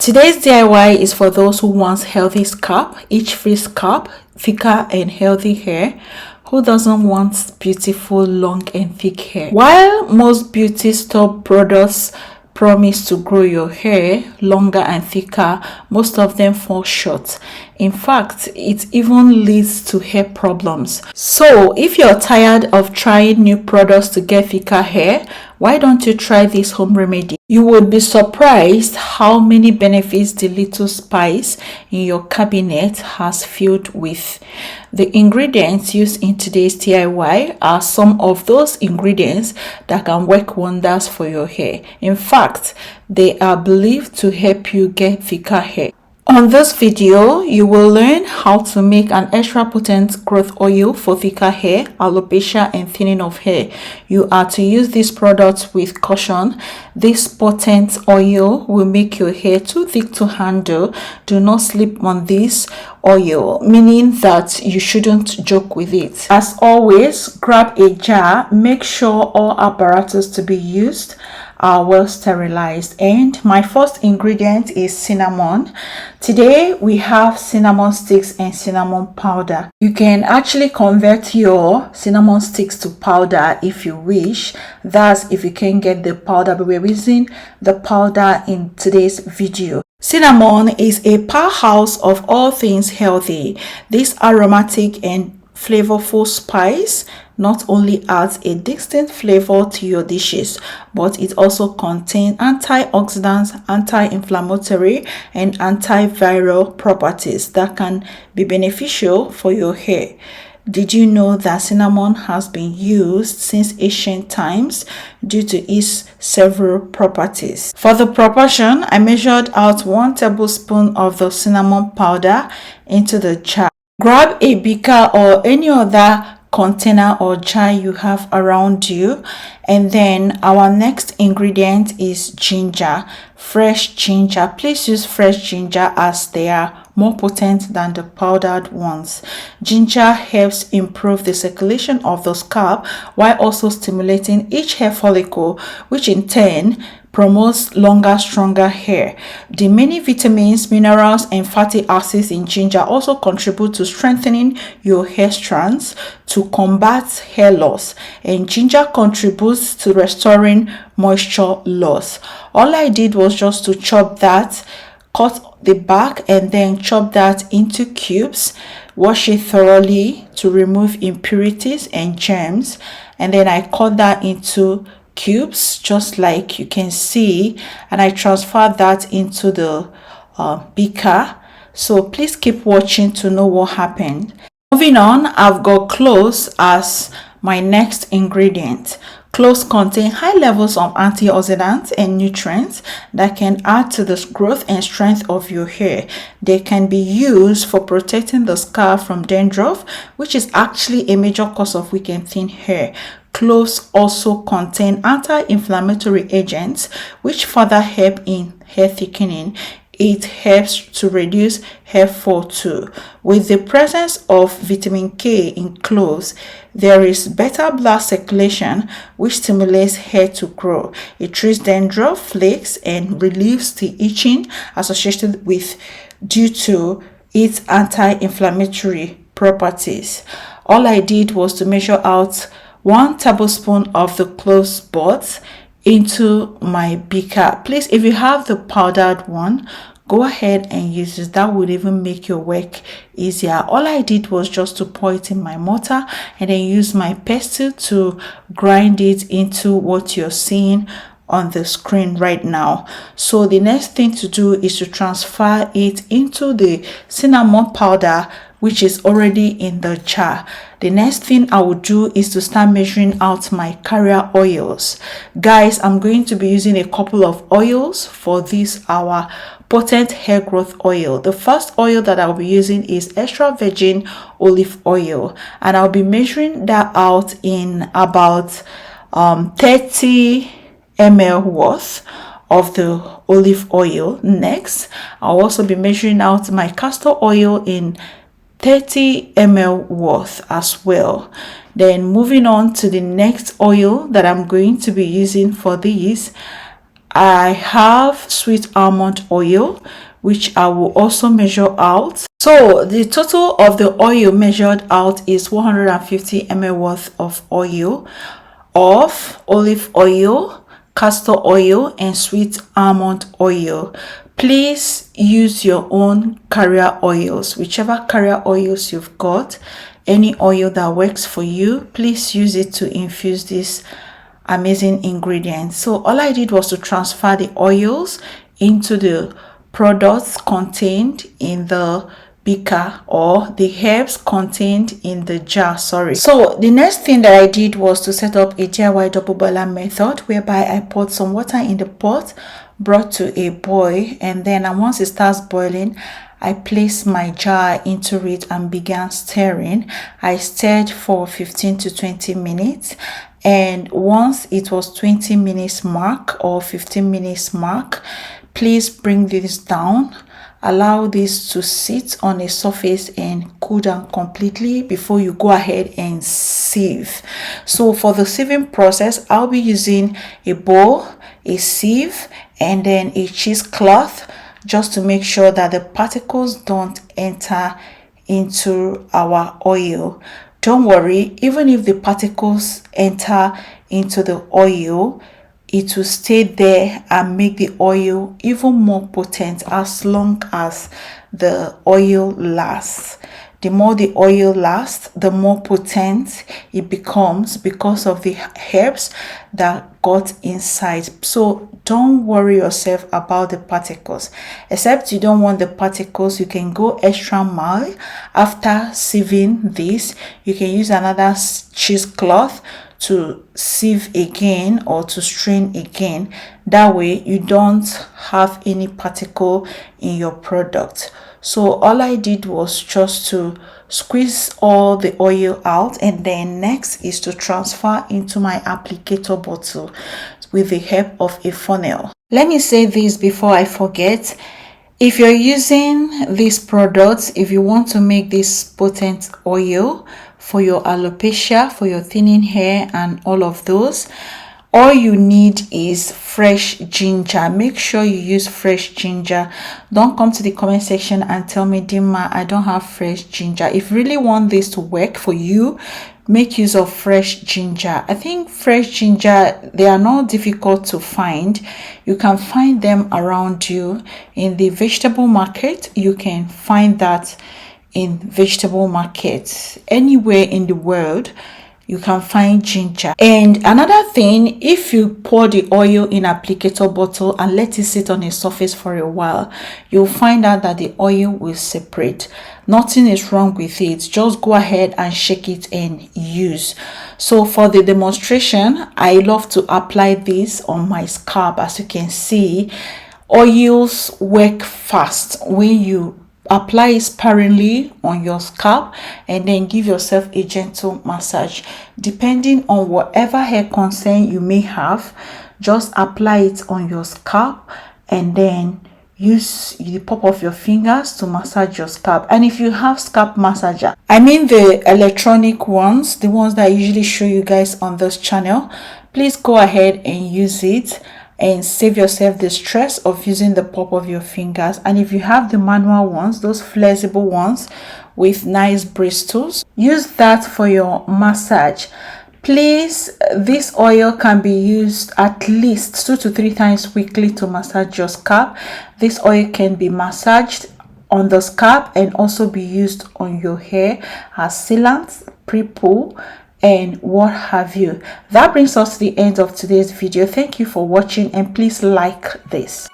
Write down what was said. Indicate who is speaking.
Speaker 1: Today's DIY is for those who want healthy scalp, itch-free scalp, thicker and healthy hair. Who doesn't want beautiful, long and thick hair? While most beauty store products promise to grow your hair longer and thicker, most of them fall short. In fact, it even leads to hair problems. So if you're tired of trying new products to get thicker hair, why don't you try this home remedy? You would be surprised how many benefits the little spice in your cabinet has filled with. The ingredients used in today's DIY are some of those ingredients that can work wonders for your hair. In fact, they are believed to help you get thicker hair. On this video, you will learn how to make an extra potent growth oil for thicker hair, alopecia and thinning of hair. You are to use this product with caution. This potent oil will make your hair too thick to handle. Do not sleep on this oil, meaning that you shouldn't joke with it. As always, grab a jar. Make sure all apparatus to be used are well sterilized. And my first ingredient is cinnamon. Today we have cinnamon sticks and cinnamon powder. You can actually convert your cinnamon sticks to powder if you wish. That's if you can get the powder, but we're using the powder in today's video. Cinnamon is a powerhouse of all things healthy. This aromatic and flavorful spice not only adds a distinct flavor to your dishes, but it also contains antioxidants, anti-inflammatory and antiviral properties that can be beneficial for your hair. Did you know that cinnamon has been used since ancient times due to its several properties? For the proportion, I measured out 1 tablespoon of the cinnamon powder into the jar. Grab a beaker or any other container or jar you have around you, and then our next ingredient is ginger. Fresh ginger. Please use fresh ginger as they are more potent than the powdered ones. Ginger helps improve the circulation of the scalp while also stimulating each hair follicle, which in turn promotes longer, stronger hair. The many vitamins, minerals, and fatty acids in ginger also contribute to strengthening your hair strands to combat hair loss, and ginger contributes to restoring moisture loss. All I did was just to chop that, cut the back, and then chop that into cubes. Wash it thoroughly to remove impurities and germs, and then I cut that into cubes just like you can see, and I transfer that into the beaker. So please keep watching to know what happened. Moving on, I've got cloves as my next ingredient. Cloves contain high levels of antioxidants and nutrients that can add to the growth and strength of your hair. They can be used for protecting the scalp from dandruff, which is actually a major cause of weak and thin hair. Cloves also contain anti-inflammatory agents which further help in hair thickening. It helps to reduce hair fall too. With the presence of vitamin K in cloves, there is better blood circulation which stimulates hair to grow. It treats dandruff, flakes, and relieves the itching associated with due to its anti-inflammatory properties. All I did was to measure out 1 tablespoon of the cloves buds into my beaker. Please, if you have the powdered one, go ahead and use this. That would even make your work easier. All I did was just to pour it in my mortar and then use my pestle to grind it into what you're seeing on the screen right now. So the next thing to do is to transfer it into the cinnamon powder, which is already in the jar. The next thing I will do is to start measuring out my carrier oils. Guys, I'm going to be using a couple of oils for this our potent hair growth oil. The first oil that I'll be using is extra virgin olive oil, and I'll be measuring that out in about 30 ml worth of the olive oil. Next, I'll also be measuring out my castor oil in 30 ml worth as well. Then moving on to the next oil that I'm going to be using for these, I have sweet almond oil, which I will also measure out. So the total of the oil measured out is 150 ml worth of oil of olive oil, castor oil, and sweet almond oil. Please use your own carrier oils, whichever carrier oils you've got, any oil that works for you. Please use it to infuse this amazing ingredients. So all I did was to transfer the oils into the products contained in the beaker, or the herbs contained in the jar, sorry. So the next thing that I did was to set up a DIY double boiler method, whereby I poured some water in the pot, brought to a boil, and then once it starts boiling, I placed my jar into it and began stirring. I stirred for 15 to 20 minutes, and once it was 20 minutes mark or 15 minutes mark, please bring this down. Allow this to sit on a surface and cool down completely before you go ahead and sieve. So for the sieving process, I'll be using a bowl, a sieve, and then a cheesecloth, just to make sure that the particles don't enter into our oil. Don't worry, even if the particles enter into the oil, it will stay there and make the oil even more potent as long as the oil lasts. The more the oil lasts, the more potent it becomes because of the herbs that got inside. So don't worry yourself about the particles. Except you don't want the particles, you can go extra mile. After sieving this, you can use another cheesecloth to sieve again or to strain again. That way you don't have any particle in your product. So all I did was just to squeeze all the oil out, and then next is to transfer into my applicator bottle with the help of a funnel. Let me say this before I forget. If you're using these products, if you want to make this potent oil for your alopecia, for your thinning hair and all of those, all you need is fresh ginger. Make sure you use fresh ginger. Don't come to the comment section and tell me, DINMA, I don't have fresh ginger. If you really want this to work for you, make use of fresh ginger. I think fresh ginger, they are not difficult to find. You can find them around you in the vegetable market. You can find that in vegetable markets anywhere in the world. You can find ginger. And another thing, if you pour the oil in applicator bottle and let it sit on a surface for a while, you'll find out that the oil will separate. Nothing is wrong with it. Just go ahead and shake it and use. So for the demonstration, I love to apply this on my scalp. As you can see, oils work fast when you apply it sparingly on your scalp and then give yourself a gentle massage. Depending on whatever hair concern you may have, just apply it on your scalp and then use the pop of your fingers to massage your scalp. And if you have scalp massager, I mean the electronic ones, the ones that I usually show you guys on this channel, please go ahead and use it and save yourself the stress of using the pop of your fingers. And if you have the manual ones, those flexible ones with nice bristles, use that for your massage. Please, this oil can be used at least 2 to 3 times weekly to massage your scalp. This oil can be massaged on the scalp and also be used on your hair as sealant, pre-poo, and what have you. That brings us to the end of today's video. Thank you for watching, and please like this.